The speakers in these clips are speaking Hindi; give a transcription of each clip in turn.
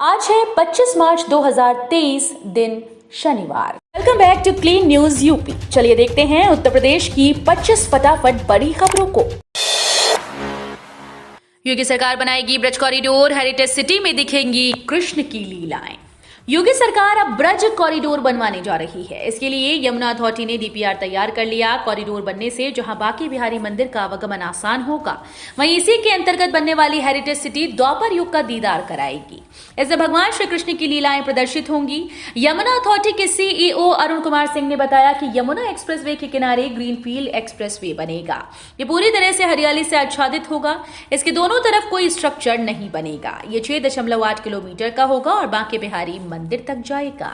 आज है 25 मार्च 2023 दिन शनिवार। Welcome back to clean news UP. चलिए देखते हैं उत्तर प्रदेश की 25 फटाफट बड़ी खबरों को। योगी सरकार बनाएगी ब्रज कॉरिडोर, हेरिटेज सिटी में दिखेंगी कृष्ण की लीलाएं। योगी सरकार अब ब्रज कॉरिडोर बनवाने जा रही है। इसके लिए यमुना अथॉरिटी ने डीपीआर तैयार कर लिया। कॉरिडोर बनने से जहां बाकी बिहारी मंदिर का आवागमन आसान होगा, वहीं इसी के अंतर्गत बनने वाली हेरिटेज सिटी द्वापर युग का दीदार कराएगी। इससे भगवान श्री कृष्ण की लीलाएं प्रदर्शित होंगी। यमुना अथॉरिटी के सीईओ अरुण कुमार सिंह ने बताया कि यमुना एक्सप्रेसवे के किनारे ग्रीनफील्ड एक्सप्रेसवे बनेगा। ये पूरी तरह से हरियाली से आच्छादित होगा। इसके दोनों तरफ कोई स्ट्रक्चर नहीं बनेगा। ये 6.8 किलोमीटर का होगा और बांके बिहारी मंदिर तक जाएगा।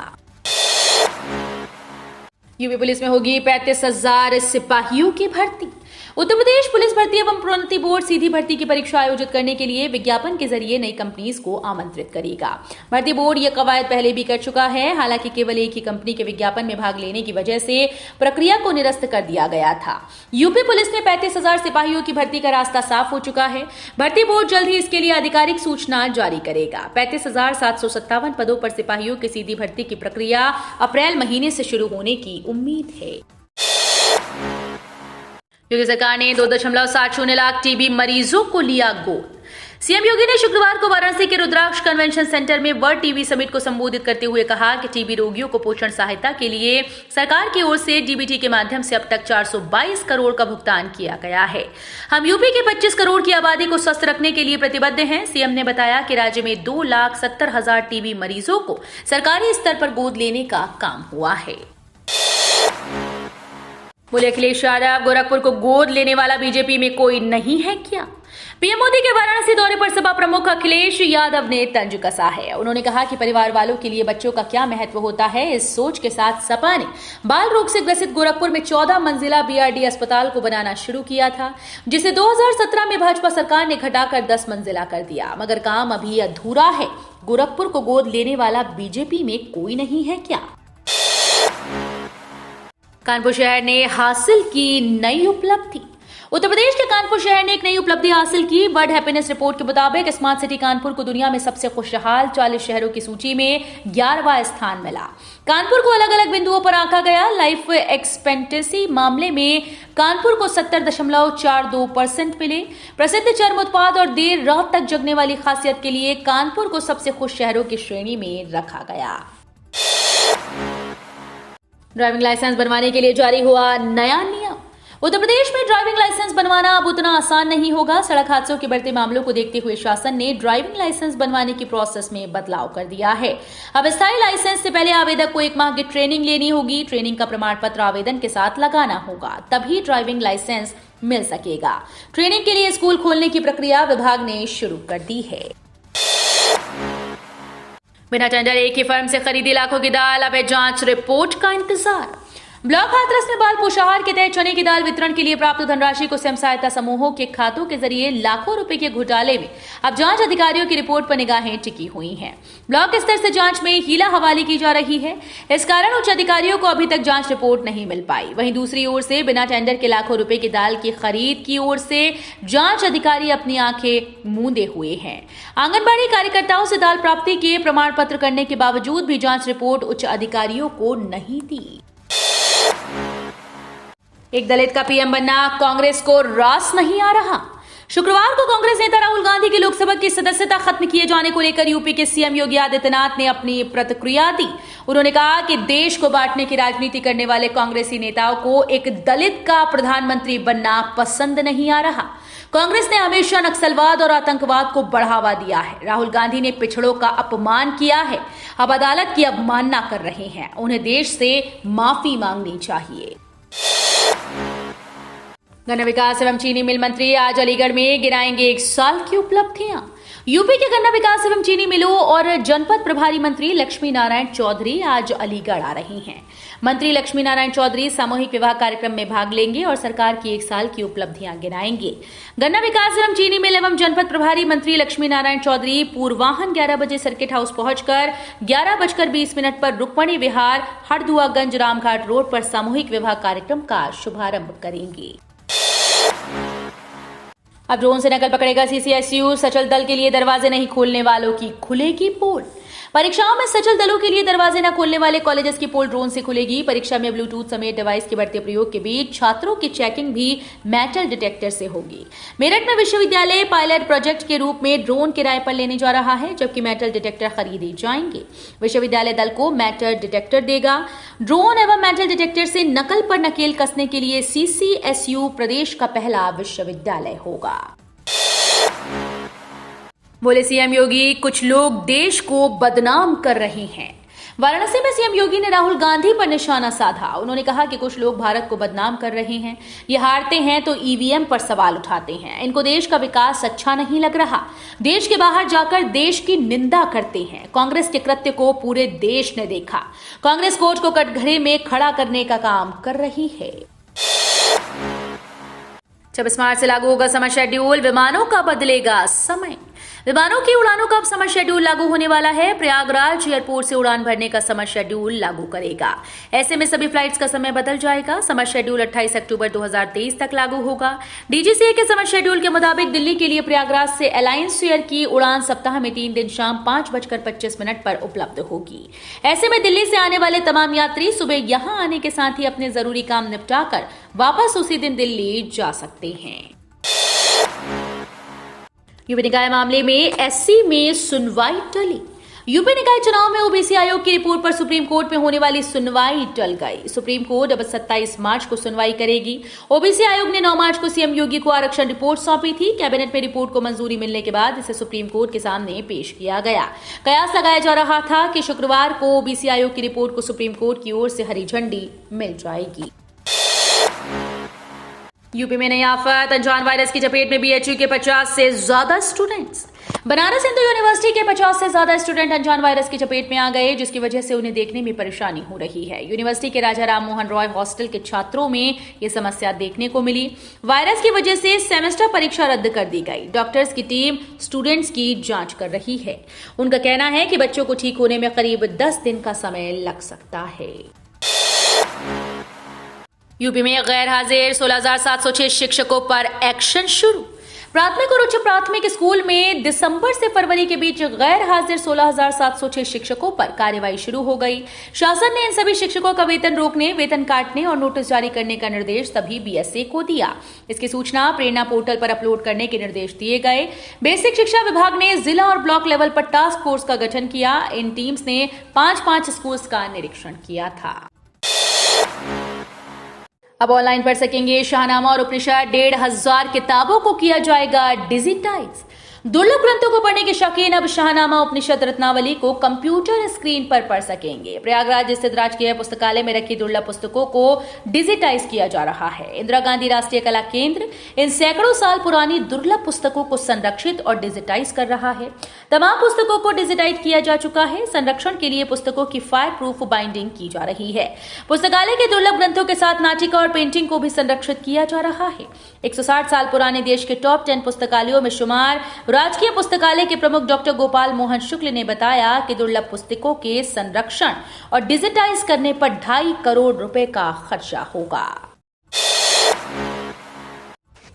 यूपी पुलिस में होगी 35,000 सिपाहियों की भर्ती। उत्तर प्रदेश पुलिस भर्ती एवं प्रोन्नति बोर्ड सीधी भर्ती की परीक्षा आयोजित करने के लिए विज्ञापन के जरिए नई कंपनीज को आमंत्रित करेगा। भर्ती बोर्ड ये कवायद पहले भी कर चुका है। हालांकि केवल एक ही कंपनी के विज्ञापन में भाग लेने की वजह से प्रक्रिया को निरस्त कर दिया गया था। यूपी पुलिस में 35,000 सिपाहियों की भर्ती का रास्ता साफ हो चुका है। भर्ती बोर्ड जल्द ही इसके लिए आधिकारिक सूचना जारी करेगा। 35,757 पदों पर सिपाहियों की सीधी भर्ती की प्रक्रिया अप्रैल महीने से शुरू होने की उम्मीद है। योगी सरकार ने 2.70 लाख टीबी मरीजों को लिया गोद। सीएम योगी ने शुक्रवार को वाराणसी के रुद्राक्ष कन्वेंशन सेंटर में वर्ल्ड टीबी समिट को संबोधित करते हुए कहा कि टीबी रोगियों को पोषण सहायता के लिए सरकार की ओर से डीबीटी के माध्यम से अब तक 422 करोड़ का भुगतान किया गया है। हम यूपी के 25 करोड़ की आबादी को स्वस्थ रखने के लिए प्रतिबद्ध हैं। सीएम ने बताया कि राज्य में 2,70,000 टीबी मरीजों को सरकारी स्तर पर गोद लेने का काम हुआ है। बोले अखिलेश यादव, गोरखपुर को गोद लेने वाला बीजेपी में कोई नहीं है क्या? पीएम मोदी के वाराणसी दौरे पर सपा प्रमुख अखिलेश यादव ने तंज कसा है। उन्होंने कहा कि परिवार वालों के लिए बच्चों का क्या महत्व होता है। इस सोच के साथ सपा ने बाल रोग से ग्रसित गोरखपुर में 14 मंजिला बीआरडी अस्पताल को बनाना शुरू किया था, जिसे 2017 में भाजपा सरकार ने घटाकर 10 मंजिला कर दिया, मगर काम अभी अधूरा है। गोरखपुर को गोद लेने वाला बीजेपी में कोई नहीं है क्या? कानपुर शहर ने हासिल की नई उपलब्धि। उत्तर प्रदेश के कानपुर शहर ने एक नई उपलब्धि हासिल की। वर्ल्ड हैप्पीनेस रिपोर्ट के मुताबिक स्मार्ट सिटी कानपुर को दुनिया में सबसे खुशहाल 40 शहरों की सूची में 11वां स्थान मिला। कानपुर को अलग अलग बिंदुओं पर आंका गया। लाइफ एक्सपेक्टेंसी मामले में कानपुर को 70.42% मिले। प्रसिद्ध चर्म उत्पाद और देर रात तक जगने वाली खासियत के लिए कानपुर को सबसे खुश शहरों की श्रेणी में रखा गया। ड्राइविंग लाइसेंस बनवाने के लिए जारी हुआ नया नियम। उत्तर प्रदेश में ड्राइविंग लाइसेंस बनवाना अब उतना आसान नहीं होगा। सड़क हादसों के बढ़ते मामलों को देखते हुए शासन ने ड्राइविंग लाइसेंस बनवाने की प्रोसेस में बदलाव कर दिया है। अब स्थायी लाइसेंस से पहले आवेदक को 1 माह की ट्रेनिंग लेनी होगी। ट्रेनिंग का प्रमाण पत्र आवेदन के साथ लगाना होगा, तभी ड्राइविंग लाइसेंस मिल सकेगा। ट्रेनिंग के लिए स्कूल खोलने की प्रक्रिया विभाग ने शुरू कर दी है। बिना टेंडर एक ही फर्म से खरीदी लाखों की दाल, अब जांच रिपोर्ट का इंतजार। ब्लॉक हाथरस में बाल पोषाहार के तहत चने की दाल वितरण के लिए प्राप्त धनराशि को स्वयं सहायता समूहों के खातों के जरिए लाखों रुपए के घोटाले में अब जांच अधिकारियों की रिपोर्ट पर निगाहें टिकी हुई हैं। ब्लॉक स्तर से जांच में हीला हवाली की जा रही है। इस कारण उच्च अधिकारियों को अभी तक जांच रिपोर्ट नहीं मिल पाई। वहीं दूसरी ओर से बिना टेंडर के लाखों रुपए की दाल की खरीद की ओर से जांच अधिकारी अपनी आंखें मूंदे हुए हैं। आंगनबाड़ी कार्यकर्ताओं से दाल प्राप्ति के प्रमाण पत्र करने के बावजूद भी जांच रिपोर्ट उच्च अधिकारियों को नहीं दी। एक दलित का पीएम बनना कांग्रेस को रास नहीं आ रहा। शुक्रवार को कांग्रेस नेता राहुल गांधी की लोकसभा की सदस्यता खत्म किए जाने को लेकर यूपी के सीएम योगी आदित्यनाथ ने अपनी प्रतिक्रिया दी। उन्होंने कहा कि देश को बांटने की राजनीति करने वाले कांग्रेसी नेताओं को एक दलित का प्रधानमंत्री बनना पसंद नहीं आ रहा। कांग्रेस ने हमेशा नक्सलवाद और आतंकवाद को बढ़ावा दिया है। राहुल गांधी ने पिछड़ों का अपमान किया है, अब अदालत की अवमानना कर रहे हैं। उन्हें देश से माफी मांगनी चाहिए। गन्ना विकास एवं चीनी मिल मंत्री आज अलीगढ़ में गिनाएंगे 1 साल की उपलब्धियां। यूपी के गन्ना विकास एवं चीनी मिलों और जनपद प्रभारी मंत्री लक्ष्मी नारायण चौधरी आज अलीगढ़ आ रही हैं। मंत्री लक्ष्मी नारायण चौधरी सामूहिक विवाह कार्यक्रम में भाग लेंगे और सरकार की 1 साल की उपलब्धियां गिनाएंगे। गन्ना विकास एवं चीनी मिल एवं जनपद प्रभारी मंत्री लक्ष्मी नारायण चौधरी पूर्वाह्न 11 बजे सर्किट हाउस पहुंचकर 11:20 पर रुक्मणी विहार हरदुआगंज रामघाट रोड पर सामूहिक विवाह कार्यक्रम का शुभारंभ करेंगे। अब ड्रोन से नकल पकड़ेगा CCSU। सचल दल के लिए दरवाजे नहीं खोलने वालों की खुलेगी पोल। परीक्षाओं में सचल दलों के लिए दरवाजे न खोलने वाले कॉलेजेस की पोल ड्रोन से खुलेगी। परीक्षा में ब्लूटूथ समेत डिवाइस के बढ़ते प्रयोग के बीच छात्रों की चेकिंग भी मेटल डिटेक्टर से होगी। मेरठ में विश्वविद्यालय पायलट प्रोजेक्ट के रूप में ड्रोन किराए पर लेने जा रहा है, जबकि मेटल डिटेक्टर खरीदे जाएंगे। विश्वविद्यालय दल को मेटल डिटेक्टर देगा। ड्रोन एवं मेटल डिटेक्टर से नकल पर नकेल कसने के लिए CCSU प्रदेश का पहला विश्वविद्यालय होगा। बोले सीएम योगी, कुछ लोग देश को बदनाम कर रहे हैं। वाराणसी में सीएम योगी ने राहुल गांधी पर निशाना साधा। उन्होंने कहा कि कुछ लोग भारत को बदनाम कर रहे हैं। ये हारते हैं तो EVM पर सवाल उठाते हैं। इनको देश का विकास अच्छा नहीं लग रहा। देश के बाहर जाकर देश की निंदा करते हैं। कांग्रेस के कृत्य को पूरे देश ने देखा। कांग्रेस कोर्ट को कटघरे में खड़ा करने का काम कर रही है। 26 मार्च से लागू होगा समर शेड्यूल। विमानों का बदलेगा समय। विमानों की उड़ानों का अब समर शेड्यूल लागू होने वाला है। प्रयागराज एयरपोर्ट से उड़ान भरने का समर शेड्यूल लागू करेगा। ऐसे में सभी फ्लाइट्स का समय बदल जाएगा। समर शेड्यूल 28 अक्टूबर 2023 तक लागू होगा। DGCA के समर शेड्यूल के मुताबिक दिल्ली के लिए प्रयागराज से अलायंस एयर की उड़ान सप्ताह में 3 दिन शाम 5:25 पर उपलब्ध होगी। ऐसे में दिल्ली से आने वाले तमाम यात्री सुबह यहां आने के साथ ही अपने जरूरी काम निपटाकर वापस उसी दिन दिल्ली जा सकते हैं। यूपी निकाय मामले में SC में सुनवाई टली। यूपी निकाय चुनाव में ओबीसी आयोग की रिपोर्ट पर सुप्रीम कोर्ट में होने वाली सुनवाई टल गई। सुप्रीम कोर्ट अब 27 मार्च को सुनवाई करेगी। ओबीसी आयोग ने 9 मार्च को सीएम योगी को आरक्षण रिपोर्ट सौंपी थी। कैबिनेट में रिपोर्ट को मंजूरी मिलने के बाद इसे सुप्रीम कोर्ट के सामने पेश किया गया। कयास लगाया जा रहा था कि शुक्रवार को ओबीसी आयोग की रिपोर्ट को सुप्रीम कोर्ट की ओर से हरी झंडी मिल जाएगी। यूपी में नई आफत। अनजान वायरस की चपेट में BHU के 50 से ज्यादा स्टूडेंट्स। बनारस हिंदू यूनिवर्सिटी के 50 से ज्यादा स्टूडेंट अनजान वायरस की चपेट में आ गए, जिसकी वजह से उन्हें देखने में परेशानी हो रही है। यूनिवर्सिटी के राजा राम मोहन रॉय हॉस्टल के छात्रों में ये समस्या देखने को मिली। वायरस की वजह से सेमेस्टर परीक्षा रद्द कर दी गई। डॉक्टर्स की टीम स्टूडेंट्स की जांच कर रही है। उनका कहना है कि बच्चों को ठीक होने में करीब 10 दिन का समय लग सकता है। यूपी में गैर हाजिर 16,706 शिक्षकों पर एक्शन शुरू। प्राथमिक और उच्च प्राथमिक स्कूल में दिसंबर से फरवरी के बीच गैर हाजिर 16,706 शिक्षकों पर कार्रवाई शुरू हो गई। शासन ने इन सभी शिक्षकों का वेतन रोकने, वेतन काटने और नोटिस जारी करने का निर्देश सभी BSA को दिया। इसकी सूचना प्रेरणा पोर्टल पर अपलोड करने के निर्देश दिए गए। बेसिक शिक्षा विभाग ने जिला और ब्लॉक लेवल पर टास्क फोर्स का गठन किया। इन टीम्स ने 5 स्कूल्स का निरीक्षण किया था। अब ऑनलाइन पढ़ सकेंगे शाहनामा और उपनिषद। 1,500 किताबों को किया जाएगा डिजिटाइज। दुर्लभ ग्रंथों को पढ़ने के शौकीन अब शाहनामा, उपनिषद, रत्नावली को कंप्यूटर स्क्रीन पर पढ़ सकेंगे। प्रयागराज स्थित राजकीय पुस्तकालय में रखी दुर्लभ पुस्तकों को डिजिटाइज किया जा रहा है। इंदिरा गांधी राष्ट्रीय कला केंद्र इन सैकड़ों साल पुरानी दुर्लभ पुस्तकों को संरक्षित और डिजिटाइज कर रहा है। तमाम पुस्तकों को डिजिटाइज किया जा चुका है। संरक्षण के लिए पुस्तकों की फायर प्रूफ बाइंडिंग की जा रही है। पुस्तकालय के दुर्लभ ग्रंथों के साथ नाटिका और पेंटिंग को भी संरक्षित किया जा रहा है। 160 साल पुराने देश के टॉप 10 पुस्तकालयों में शुमार राजकीय पुस्तकालय के प्रमुख डॉक्टर गोपाल मोहन शुक्ल ने बताया कि दुर्लभ पुस्तकों के संरक्षण और डिजिटाइज करने पर 2.5 करोड़ रुपए का खर्चा होगा।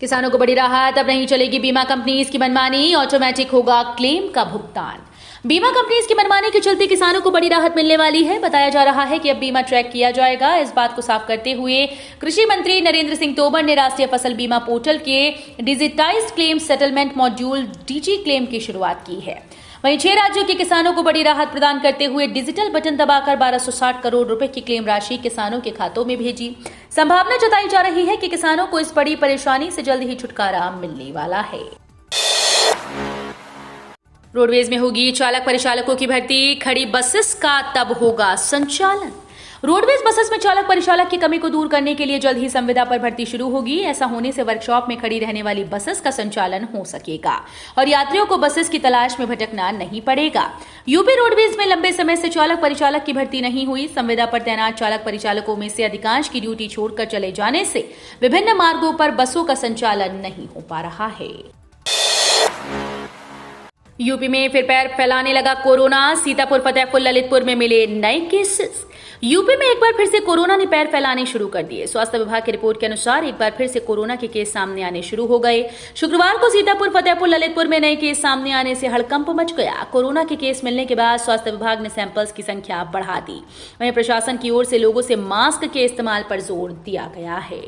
किसानों को बड़ी राहत। अब नहीं चलेगी बीमा कंपनीज की मनमानी, ऑटोमेटिक होगा क्लेम का भुगतान। बीमा कंपनीज की मनमानी के चलते किसानों को बड़ी राहत मिलने वाली है। बताया जा रहा है कि अब बीमा ट्रैक किया जाएगा। इस बात को साफ करते हुए कृषि मंत्री नरेंद्र सिंह तोमर ने राष्ट्रीय फसल बीमा पोर्टल के digitised claim settlement module DG claim की शुरुआत की है। वहीं 6 राज्यों के किसानों को बड़ी राहत प्रदान करते हुए डिजिटल बटन दबाकर 1260 करोड़ रुपए की क्लेम राशि किसानों के खातों में भेजी। संभावना जताई जा रही है कि किसानों को इस बड़ी परेशानी से जल्द ही छुटकारा मिलने वाला है। रोडवेज में होगी चालक परिचालकों की भर्ती। खड़ी बसेस का तब होगा संचालन। रोडवेज बसेस में चालक परिचालक की कमी को दूर करने के लिए जल्द ही संविदा पर भर्ती शुरू होगी। ऐसा होने से वर्कशॉप में खड़ी रहने वाली बसेस का संचालन हो सकेगा और यात्रियों को बसेस की तलाश में भटकना नहीं पड़ेगा। यूपी रोडवेज में लंबे समय से चालक परिचालक की भर्ती नहीं हुई। संविदा पर तैनात चालक परिचालकों में से अधिकांश की ड्यूटी छोड़कर चले जाने से विभिन्न मार्गों पर बसों का संचालन नहीं हो पा रहा है। यूपी में फिर पैर फैलाने लगा कोरोना। सीतापुर, फतेहपुर, ललितपुर में मिले नए केसेस। यूपी में एक बार फिर से कोरोना ने पैर फैलाने शुरू कर दिए। स्वास्थ्य विभाग की रिपोर्ट के अनुसार एक बार फिर से कोरोना के केस सामने आने शुरू हो गए। शुक्रवार को सीतापुर, फतेहपुर, ललितपुर में नए केस सामने आने से हड़कंप मच गया। कोरोना के केस मिलने के बाद स्वास्थ्य विभाग ने सैंपल्स की संख्या बढ़ा दी। वहीं प्रशासन की ओर से लोगों से मास्क के इस्तेमाल पर जोर दिया गया है।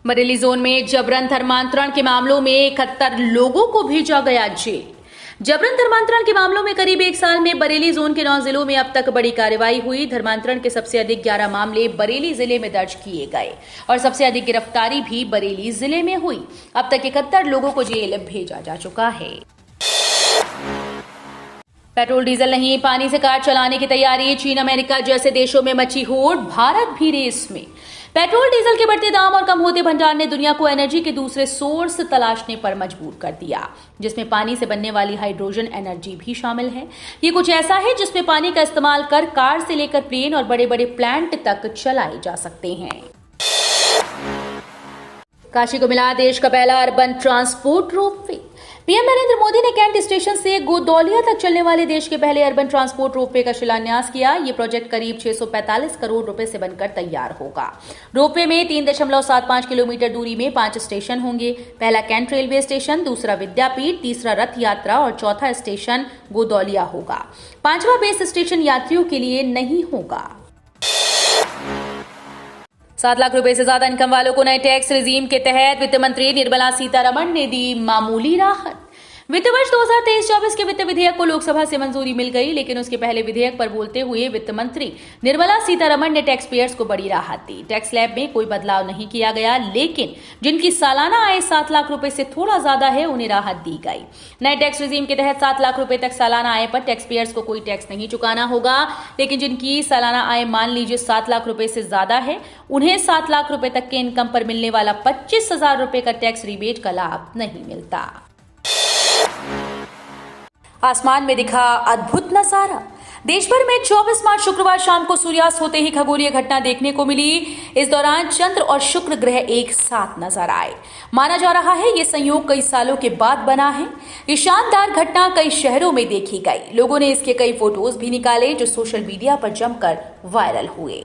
बरेली जोन में जबरन धर्मांतरण के मामलों में 71 लोगों को भेजा गया जेल। जबरन धर्मांतरण के मामलों में करीब एक साल में बरेली जोन के 9 जिलों में अब तक बड़ी कार्रवाई हुई। धर्मांतरण के सबसे अधिक 11 मामले बरेली जिले में दर्ज किए गए और सबसे अधिक गिरफ्तारी भी बरेली जिले में हुई। अब तक 71 लोगों को जेल भेजा जा चुका है। पेट्रोल डीजल नहीं, पानी से कार चलाने की तैयारी। चीन, अमेरिका जैसे देशों में मची होड़, भारत भी रेस में। पेट्रोल डीजल के बढ़ते दाम और कम होते भंडार ने दुनिया को एनर्जी के दूसरे सोर्स तलाशने पर मजबूर कर दिया, जिसमें पानी से बनने वाली हाइड्रोजन एनर्जी भी शामिल है। ये कुछ ऐसा है जिसमें पानी का इस्तेमाल कर कार से लेकर प्लेन और बड़े बड़े प्लांट तक चलाए जा सकते हैं। काशी को मिला देश का पहला urban transport ropeway. PM Narendra Modi ने कैंट स्टेशन से गोदौलिया तक चलने वाले देश के पहले अर्बन ट्रांसपोर्ट रोपवे का शिलान्यास किया। ये प्रोजेक्ट करीब 645 करोड़ रुपए से बनकर तैयार होगा। रोपवे में 3.75 किलोमीटर दूरी में 5 स्टेशन होंगे। पहला कैंट रेलवे स्टेशन, दूसरा विद्यापीठ, तीसरा रथ यात्रा और चौथा स्टेशन गोदौलिया होगा। 5वां बेस स्टेशन यात्रियों के लिए नहीं होगा। 7 लाख रुपए से ज्यादा इनकम वालों को नए टैक्स रिजीम के तहत वित्त मंत्री निर्मला सीतारमण ने दी मामूली राहत। वित्त वर्ष 2023-24 के वित्त विधेयक को लोकसभा से मंजूरी मिल गई, लेकिन उसके पहले विधेयक पर बोलते हुए वित्त मंत्री निर्मला सीतारमण ने टैक्स पेयर्स को बड़ी राहत दी। टैक्स स्लैब में कोई बदलाव नहीं किया गया, लेकिन जिनकी सालाना आय 7 लाख रुपए से थोड़ा ज्यादा है उन्हें राहत दी गई। नए टैक्स रिजीम के तहत 7 लाख रुपए तक सालाना आय पर टैक्स पेयर्स को कोई टैक्स नहीं चुकाना होगा, लेकिन जिनकी सालाना आय मान लीजिए 7 लाख रुपए से ज्यादा है, उन्हें 7 लाख रुपए तक के इनकम पर मिलने वाला 25,000 रुपए का टैक्स रिबेट का लाभ नहीं मिलता। आसमान में दिखा अद्भुत नजारा। देश भर में 24 मार्च शुक्रवार शाम को सूर्यास्त होते ही खगोलीय घटना देखने को मिली। इस दौरान चंद्र और शुक्र ग्रह एक साथ नजर आए। माना जा रहा है ये संयोग कई सालों के बाद बना है। ये शानदार घटना कई शहरों में देखी गई। लोगों ने इसके कई फोटोज भी निकाले जो सोशल मीडिया पर जमकर वायरल हुए।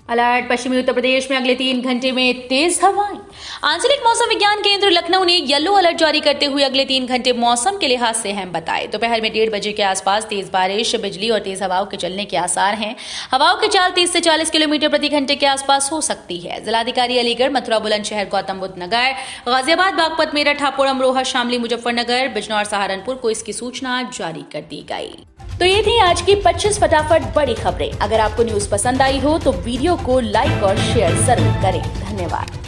अलर्ट, पश्चिमी उत्तर प्रदेश में अगले 3 घंटे में तेज हवाएं। आंचलिक मौसम विज्ञान केंद्र लखनऊ ने येलो अलर्ट जारी करते हुए अगले 3 घंटे मौसम के लिहाज से अहम बताए। दोपहर में 1:30 बजे के आसपास तेज बारिश, बिजली और तेज हवाओं के चलने के आसार हैं। हवाओं की चाल 30 से 40 किलोमीटर प्रति घंटे के आसपास हो सकती है। जिलाधिकारी अलीगढ़, मथुरा, बुलंदशहर, गौतम बुद्ध नगर, गाजियाबाद, बागपत, मेरठ, हापुड़, अमरोहा, शामली, मुजफ्फरनगर, बिजनौर, सहारनपुर को इसकी सूचना जारी कर दी गई। तो ये थी आज की 25 फटाफट बड़ी खबरें। अगर आपको न्यूज पसंद आई हो तो वीडियो को लाइक और शेयर जरूर करें। धन्यवाद।